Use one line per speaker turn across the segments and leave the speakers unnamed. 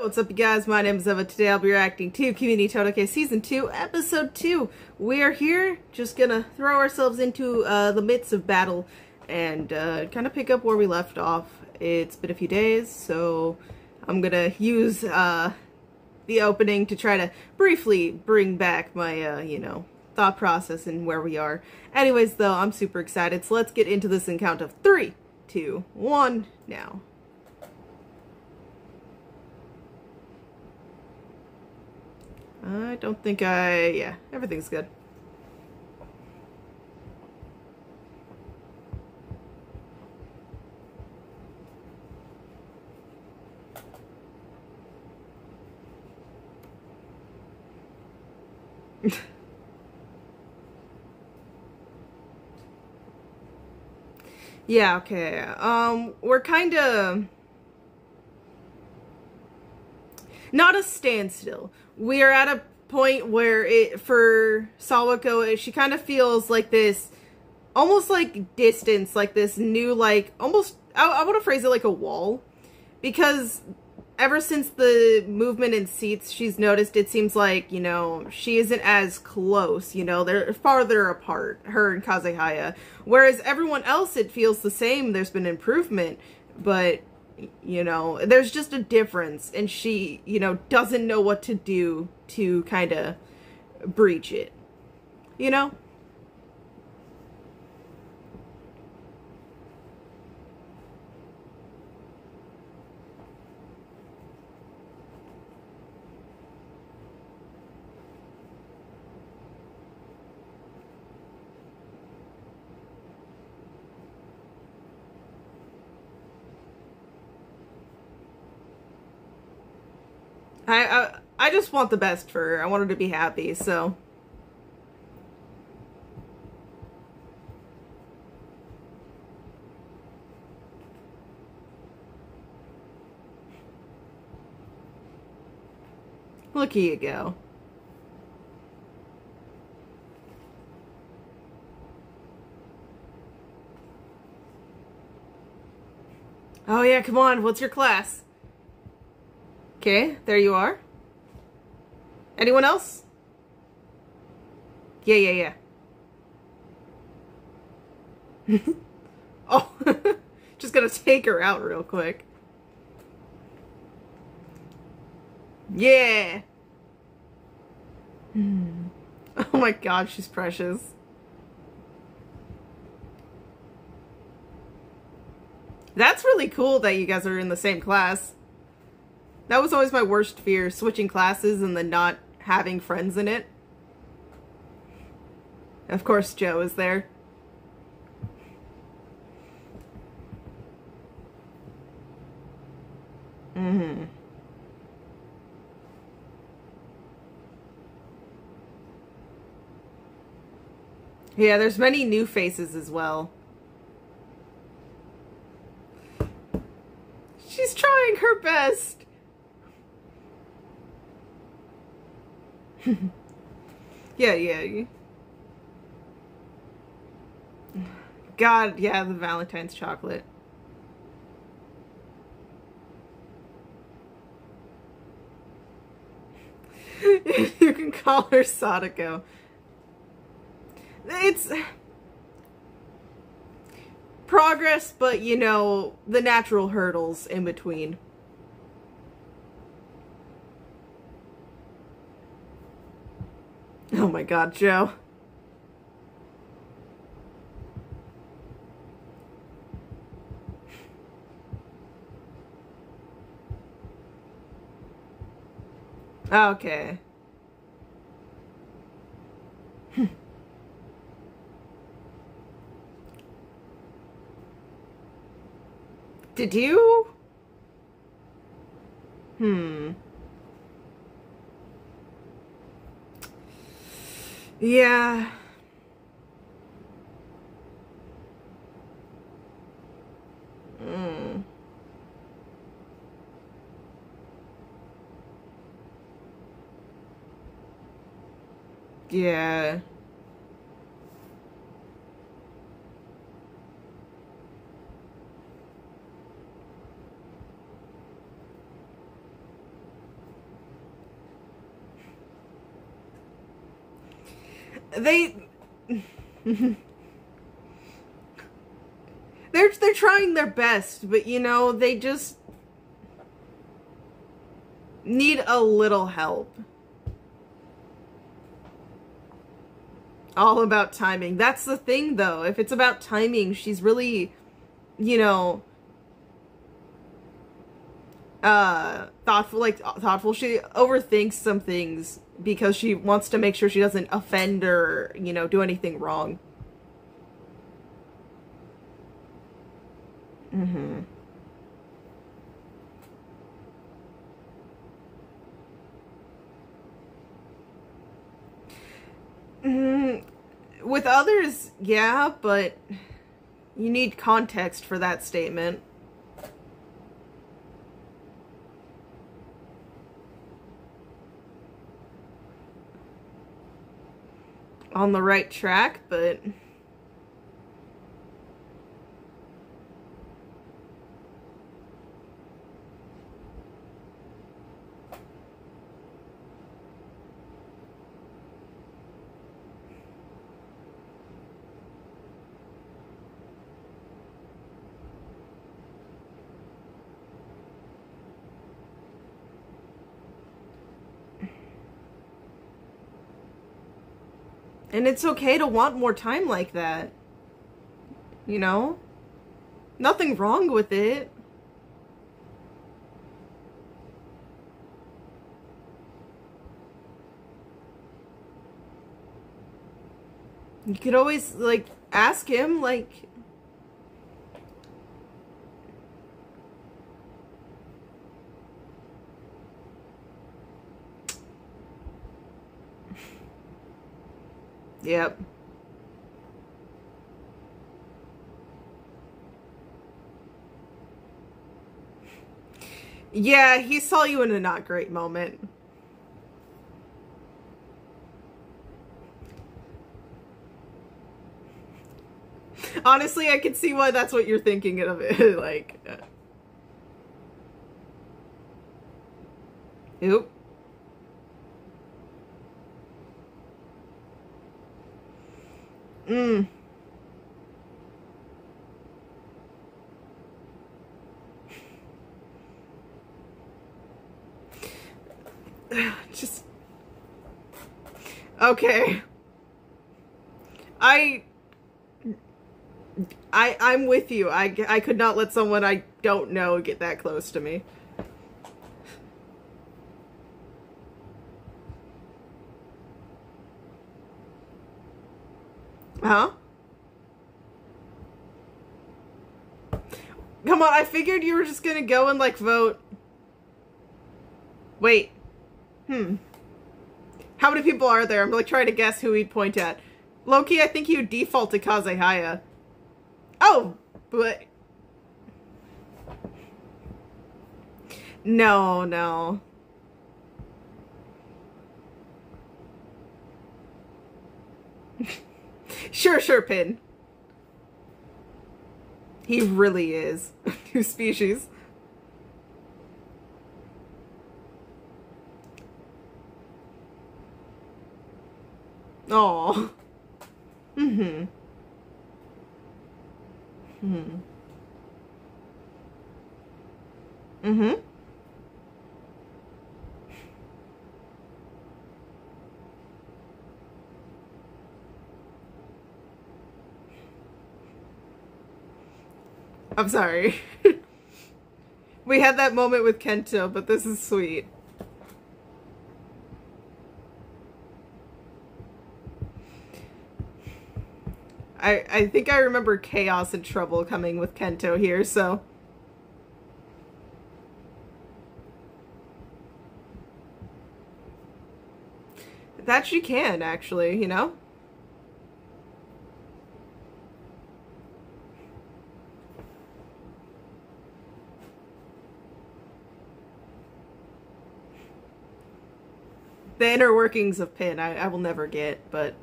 What's up, you guys? My name is Eva. Today I'll be reacting to Kimi Todoke Season 2, Episode 2. We are here, just gonna throw ourselves into the midst of battle and kind of pick up where we left off. It's been a few days, so I'm gonna use the opening to try to briefly bring back my, thought process and where we are. Anyways, though, I'm super excited, so let's get into this in count of 3, 2, 1, now. I don't think yeah, everything's good. Yeah, okay. We're kind of not a standstill. We are at a point where for Sawako, she kind of feels like this, almost like distance, like this new, like, almost, I want to phrase it like a wall. Because ever since the movement in seats, she's noticed it seems like, she isn't as close, they're farther apart, her and Kazehaya. Whereas everyone else, it feels the same, there's been improvement, but there's just a difference, and she, doesn't know what to do to kind of breach it, I just want the best for her. I want her to be happy, so. Look, here you go. Oh yeah, come on, what's your class? Okay, there you are. Anyone else? Yeah. Oh, just gonna take her out real quick. Yeah. Oh my god, she's precious. That's really cool that you guys are in the same class. That was always my worst fear, switching classes and then not having friends in it. Of course, Joe is there. Yeah, there's many new faces as well. She's trying her best. Yeah. God, yeah, the Valentine's chocolate. You can call her Sadako. It's progress, but the natural hurdles in between. Oh my god, Joe. Okay. Did you? Yeah. Yeah. They... They're trying their best, but you know, they just need a little help. All about timing. That's the thing, though. If it's about timing, she's really, you know, thoughtful. She overthinks some things because she wants to make sure she doesn't offend or, you know, do anything wrong. With others, yeah, but you need context for that statement. On the right track, but... And it's okay to want more time like that. You know? Nothing wrong with it. You could always, like, ask him, like... Yep. Yeah, he saw you in a not great moment. Honestly, I can see why that's what you're thinking of it. Like... Oop. Just... Okay. I'm with you. I could not let someone I don't know get that close to me. Huh? Come on, I figured you were just gonna go and, like, vote. Wait. How many people are there? I'm, like, trying to guess who he'd point at. Loki, I think you default to Kazehaya. Oh, but... No. Sure, Pin. He really is. New species. Aww. I'm sorry. We had that moment with Kento, but this is sweet. I think I remember chaos and trouble coming with Kento here, so... That she can, actually, you know? The inner workings of Pin, I will never get, but...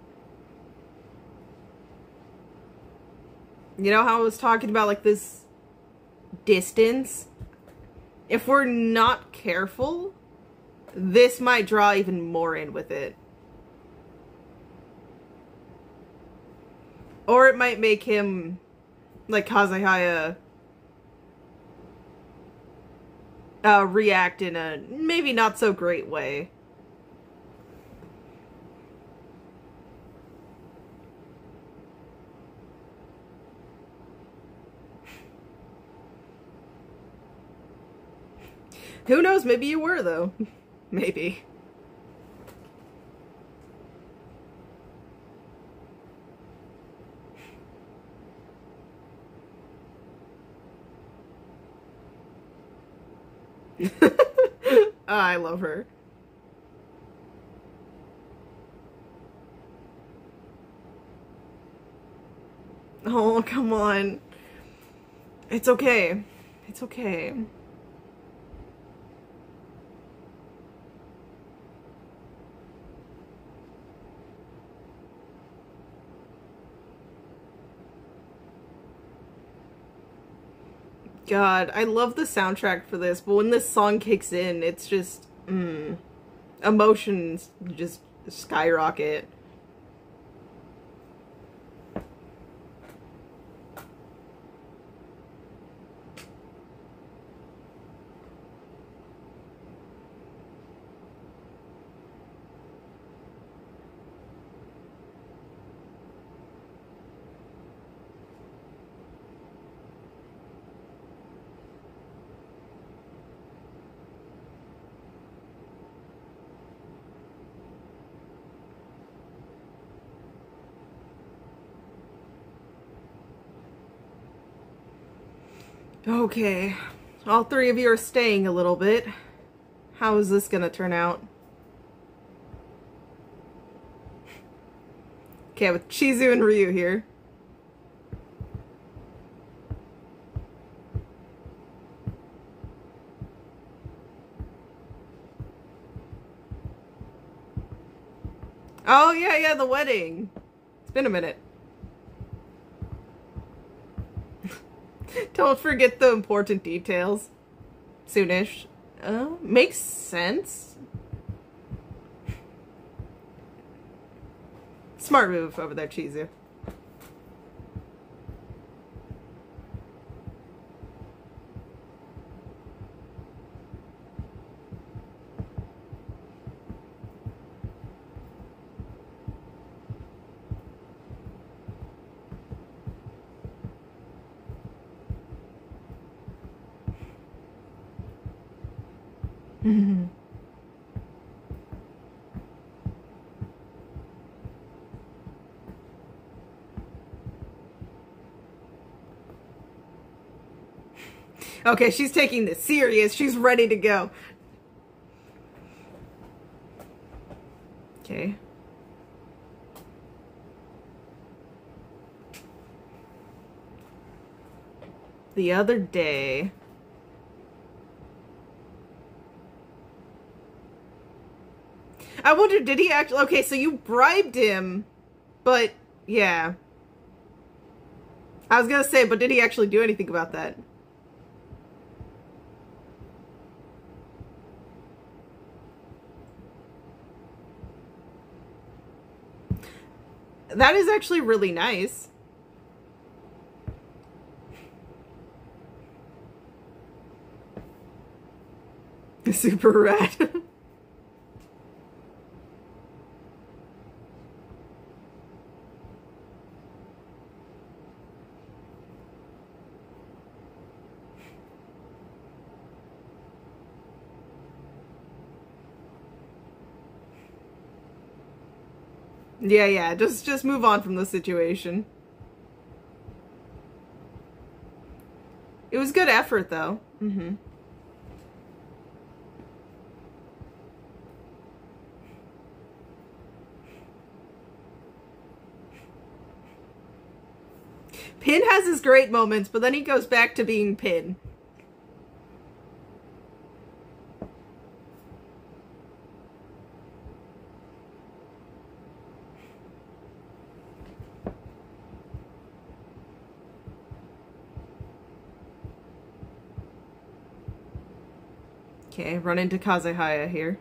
You know how I was talking about, like, this distance? If we're not careful, this might draw even more in with it. Or it might make him, like, Kazehaya react in a maybe not so great way. Who knows? Maybe you were, though. Maybe. Oh, I love her. Oh, come on. It's okay. It's okay. God, I love the soundtrack for this, but when this song kicks in, it's just, emotions just skyrocket. Okay, all three of you are staying a little bit. How is this gonna turn out? Okay, with Chizu and Ryu here. Oh, yeah, the wedding. It's been a minute. Don't forget the important details. Soonish. Makes sense. Smart move over there, Chizu. Okay, she's taking this serious. She's ready to go. Okay. The other day... I wonder, did he actually... Okay, so you bribed him, but... Yeah. I was gonna say, but did he actually do anything about that? That is actually really nice. Super rad. Yeah, just move on from the situation. It was good effort, though. Mm-hmm. Pin has his great moments, but then he goes back to being Pin. Okay, run into Kazehaya here.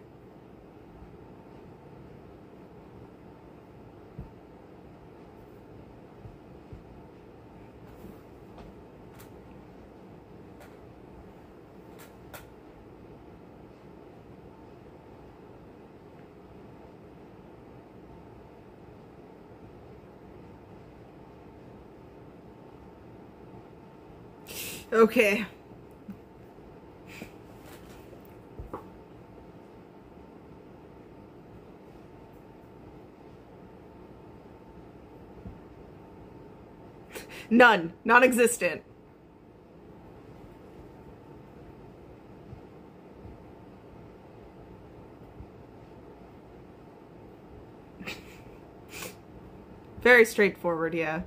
Okay. None. Non-existent. Very straightforward, yeah.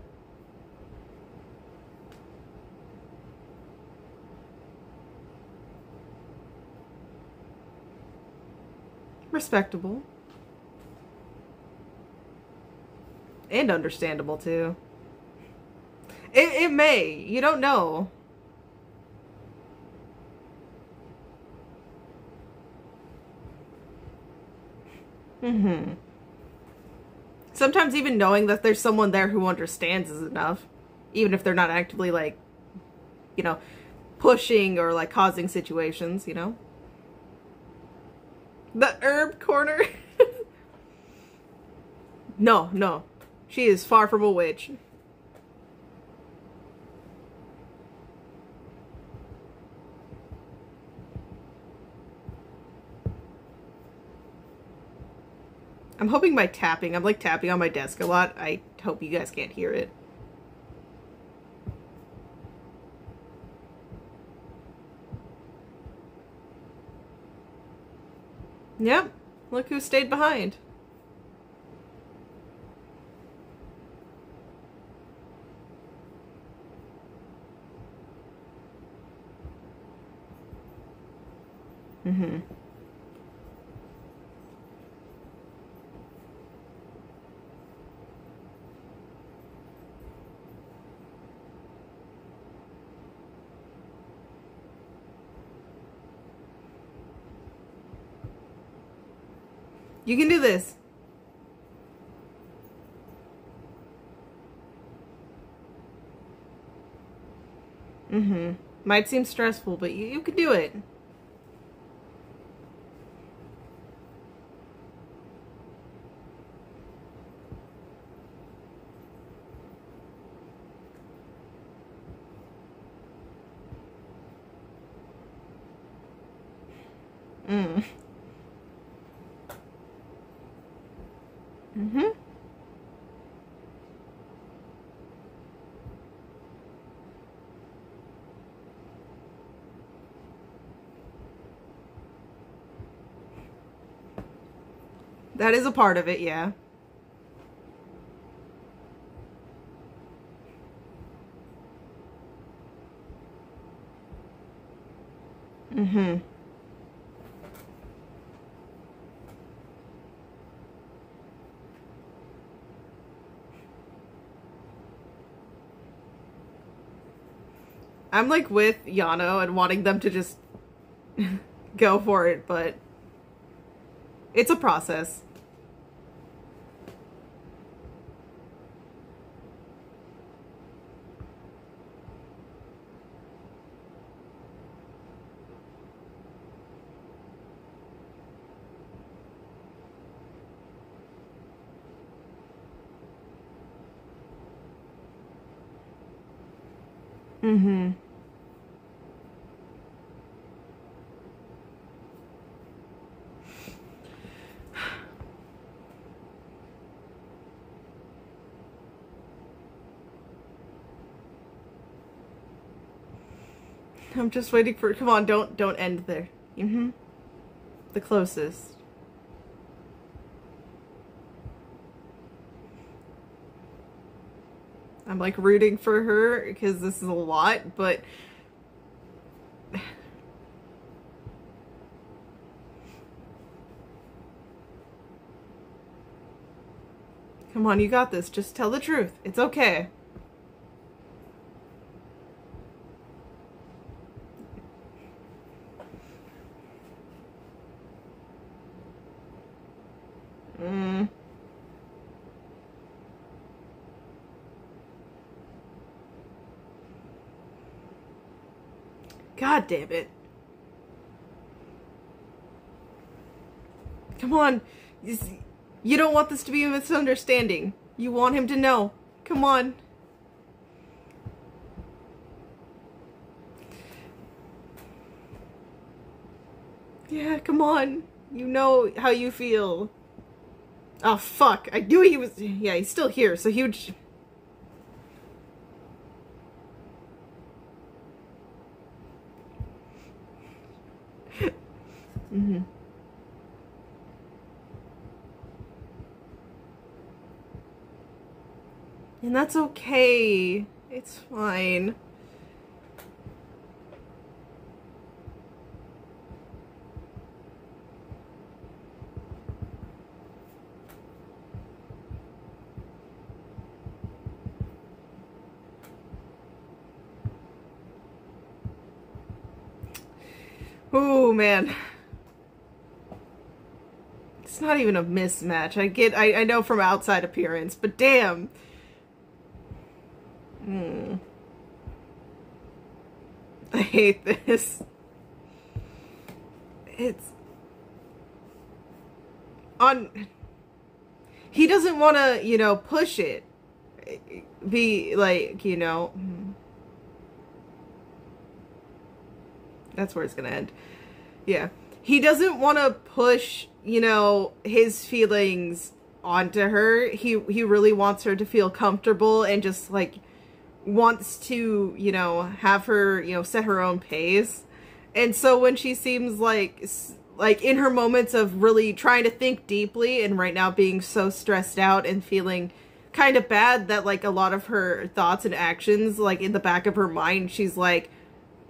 Respectable. And understandable, too. It may. You don't know. Mm-hmm. Sometimes even knowing that there's someone there who understands is enough. Even if they're not actively, like, you know, pushing or, like, causing situations, you know? The herb corner? No, no. She is far from a witch. I'm hoping by tapping, I'm like tapping on my desk a lot. I hope you guys can't hear it. Yep, look who stayed behind. Mm-hmm. You can do this. Mm-hmm. Might seem stressful, but you can do it. Mm. Mm-hmm. That is a part of it, yeah. Mm-hmm. I'm like with Yano and wanting them to just go for it, but it's a process. Mm-hmm. I'm just waiting for, come on, don't end there. Mm-hmm. The closest. I'm like rooting for her because this is a lot, but come on, you got this. Just tell the truth. It's okay. God damn it. Come on. You don't want this to be a misunderstanding. You want him to know. Come on. Yeah, come on. You know how you feel. Oh, fuck. I knew he was... Yeah, he's still here, so he would... Mm-hmm. And that's okay. It's fine. Oh, man. It's not even a mismatch. I know from outside appearance, but damn. I hate this. It's... He doesn't want to, you know, push it. Be like, you know... That's where it's gonna end. Yeah. He doesn't want to push, you know, his feelings onto her. He really wants her to feel comfortable and just, like, wants to, you know, have her, you know, set her own pace. And so when she seems like in her moments of really trying to think deeply and right now being so stressed out and feeling kind of bad that, like, a lot of her thoughts and actions, like, in the back of her mind, she's like,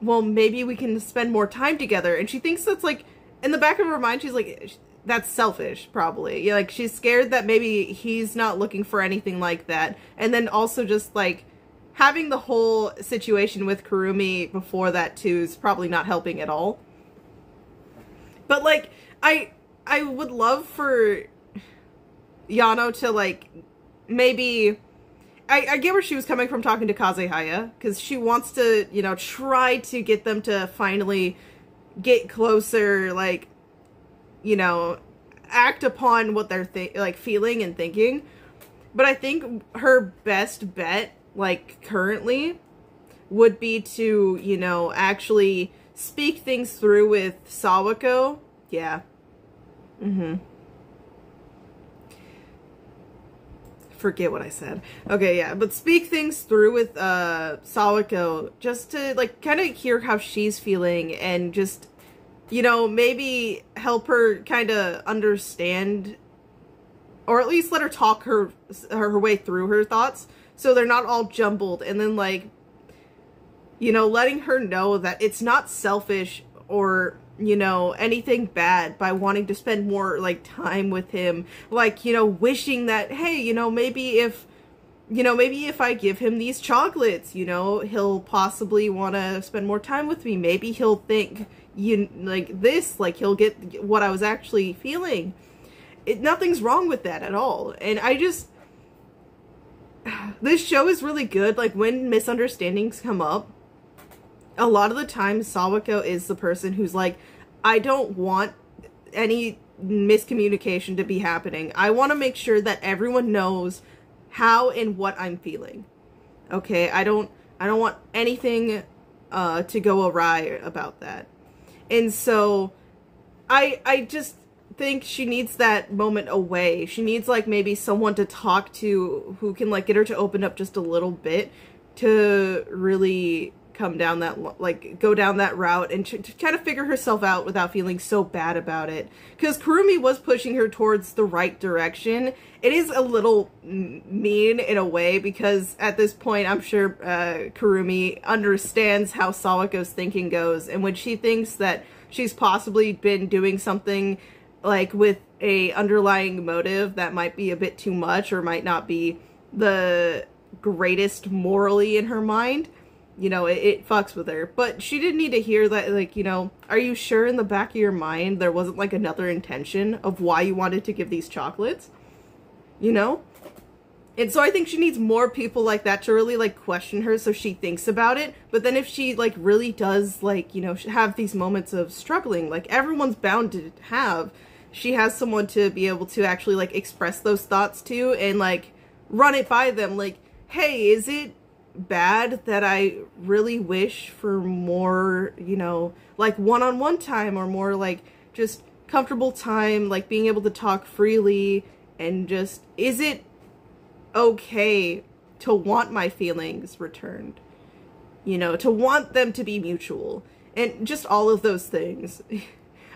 well, maybe we can spend more time together. And she thinks that's, like, in the back of her mind, she's like, that's selfish, probably. Yeah, like, she's scared that maybe he's not looking for anything like that. And then also just, like, having the whole situation with Kurumi before that, too, is probably not helping at all. But, like, I would love for Yano to, like, maybe... I get where she was coming from talking to Kazehaya, because she wants to, you know, try to get them to finally get closer, like, you know, act upon what they're, like, feeling and thinking. But I think her best bet, like, currently, would be to, you know, actually speak things through with Sawako. Yeah. Forget what I said. Okay, yeah, but speak things through with Sawako just to, like, kind of hear how she's feeling and just, you know, maybe help her kind of understand, or at least let her talk her way through her thoughts so they're not all jumbled, and then, like, you know, letting her know that it's not selfish or, you know, anything bad by wanting to spend more, like, time with him. Like, you know, wishing that, hey, you know, maybe if I give him these chocolates, you know, he'll possibly want to spend more time with me. Maybe he'll think, like, this, like, he'll get what I was actually feeling. Nothing's wrong with that at all. And I just... This show is really good. Like, when misunderstandings come up, a lot of the time, Sawako is the person who's like, I don't want any miscommunication to be happening. I want to make sure that everyone knows how and what I'm feeling. Okay? I don't want anything to go awry about that. And so, I just think she needs that moment away. She needs, like, maybe someone to talk to who can, like, get her to open up just a little bit to really come down that, like, go down that route and to kind of figure herself out without feeling so bad about it. Because Kurumi was pushing her towards the right direction. It is a little mean in a way, because at this point, I'm sure Kurumi understands how Sawako's thinking goes. And when she thinks that she's possibly been doing something, like, with a underlying motive that might be a bit too much or might not be the greatest morally in her mind, you know, it fucks with her. But she didn't need to hear that, like, you know, are you sure in the back of your mind there wasn't, like, another intention of why you wanted to give these chocolates? You know? And so I think she needs more people like that to really, like, question her so she thinks about it. But then if she, like, really does, like, you know, have these moments of struggling, like, everyone's bound to have, she has someone to be able to actually, like, express those thoughts to and, like, run it by them. Like, hey, is it bad that I really wish for more, you know, like, one-on-one time, or more, like, just comfortable time, like being able to talk freely, and just, is it okay to want my feelings returned? You know, to want them to be mutual, and just all of those things.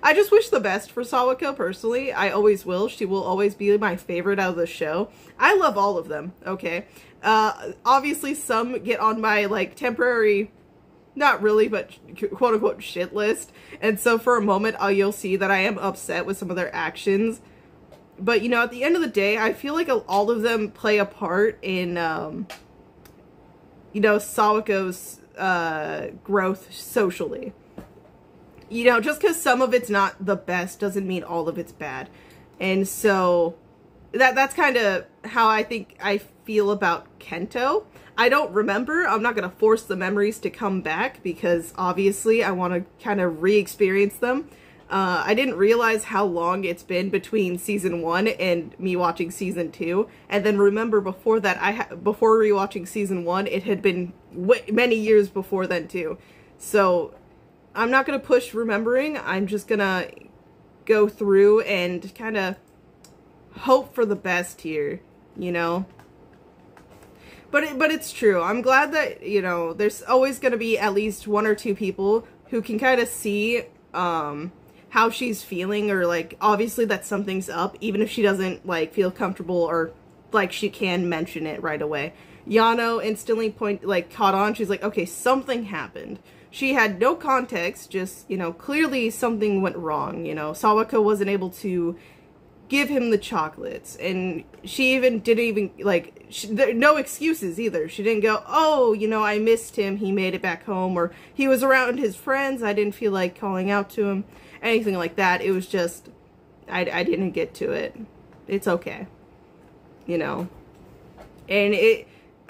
I just wish the best for Sawako, personally. I always will. She will always be my favorite out of the show. I love all of them, okay? Obviously some get on my, like, temporary, not really, but quote-unquote shit list. And so for a moment, you'll see that I am upset with some of their actions. But, you know, at the end of the day, I feel like all of them play a part in, you know, Sawako's growth socially. You know, just because some of it's not the best doesn't mean all of it's bad. And so that's kind of how I think I feel about Kento. I don't remember. I'm not going to force the memories to come back because obviously I want to kind of re-experience them. I didn't realize how long it's been between season 1 and me watching season 2. And then remember before that, before rewatching season 1, it had been many years before then too. So I'm not going to push remembering. I'm just going to go through and kind of hope for the best here, you know? But it's true. I'm glad that, you know, there's always going to be at least 1 or 2 people who can kind of see how she's feeling, or, like, obviously that something's up, even if she doesn't, like, feel comfortable or, like, she can mention it right away. Yano instantly caught on. She's like, okay, something happened. She had no context, just, you know, clearly something went wrong, you know. Sawako wasn't able to give him the chocolates, and she even didn't even, like, no excuses either. She didn't go, oh, you know, I missed him, he made it back home, or he was around his friends, I didn't feel like calling out to him, anything like that. It was just, I didn't get to it. It's okay, you know. And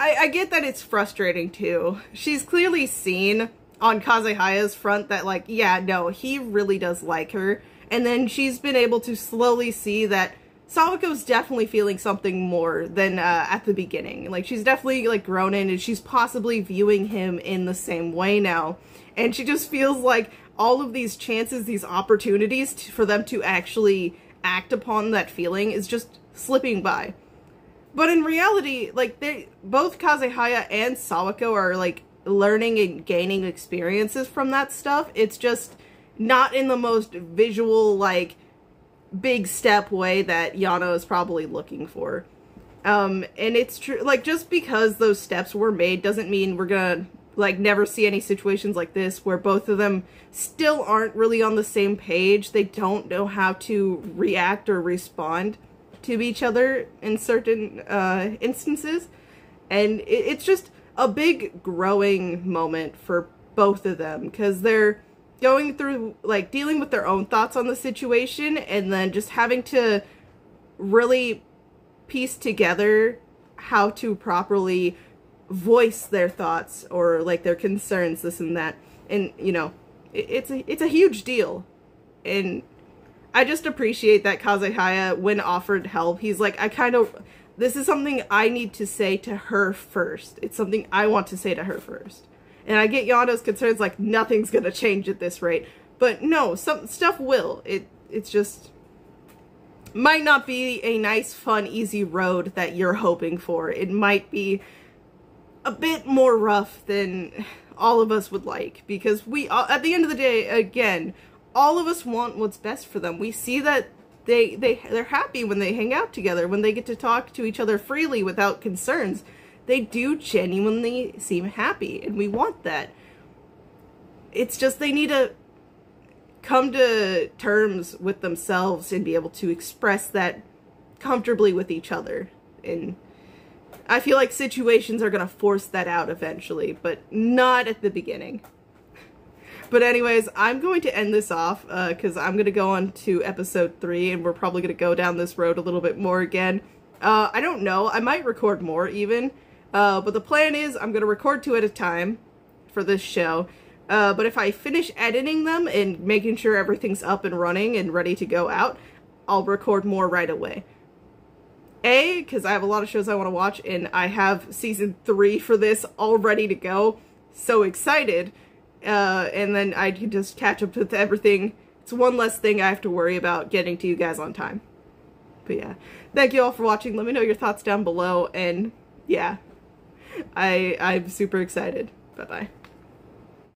I get that it's frustrating too. She's clearly seen on Kazehaya's front that, like, yeah, no, he really does like her. And then she's been able to slowly see that Sawako's definitely feeling something more than at the beginning. Like, she's definitely, like, grown in, and she's possibly viewing him in the same way now. And she just feels like all of these chances, these opportunities for them to actually act upon that feeling is just slipping by. But in reality, like, both Kazehaya and Sawako are, like, learning and gaining experiences from that stuff. It's just not in the most visual, like, big step way that Yano is probably looking for. And it's true, like, just because those steps were made doesn't mean we're gonna, like, never see any situations like this where both of them still aren't really on the same page. They don't know how to react or respond to each other in certain instances. And it's just a big growing moment for both of them, because they're going through, like, dealing with their own thoughts on the situation, and then just having to really piece together how to properly voice their thoughts or, like, their concerns, this and that. And, you know, it's a huge deal. And I just appreciate that Kazehaya, when offered help, he's like, this is something I need to say to her first. It's something I want to say to her first. And I get Yano's concerns, like, nothing's gonna change at this rate. But no, some stuff will. It's just might not be a nice, fun, easy road that you're hoping for. It might be a bit more rough than all of us would like. Because at the end of the day, again, all of us want what's best for them. We see that they're happy when they hang out together, when they get to talk to each other freely without concerns. They do genuinely seem happy, and we want that. It's just they need to come to terms with themselves and be able to express that comfortably with each other. And I feel like situations are going to force that out eventually, but not at the beginning. But anyways, I'm going to end this off because I'm going to go on to episode 3, and we're probably going to go down this road a little bit more again. I don't know. I might record more even. But the plan is I'm going to record 2 at a time for this show. But if I finish editing them and making sure everything's up and running and ready to go out, I'll record more right away. Because I have a lot of shows I want to watch, and I have season 3 for this all ready to go. So excited. And then I can just catch up with everything. it's one less thing I have to worry about getting to you guys on time. But yeah, thank you all for watching. Let me know your thoughts down below, and yeah, I'm super excited. Bye-bye.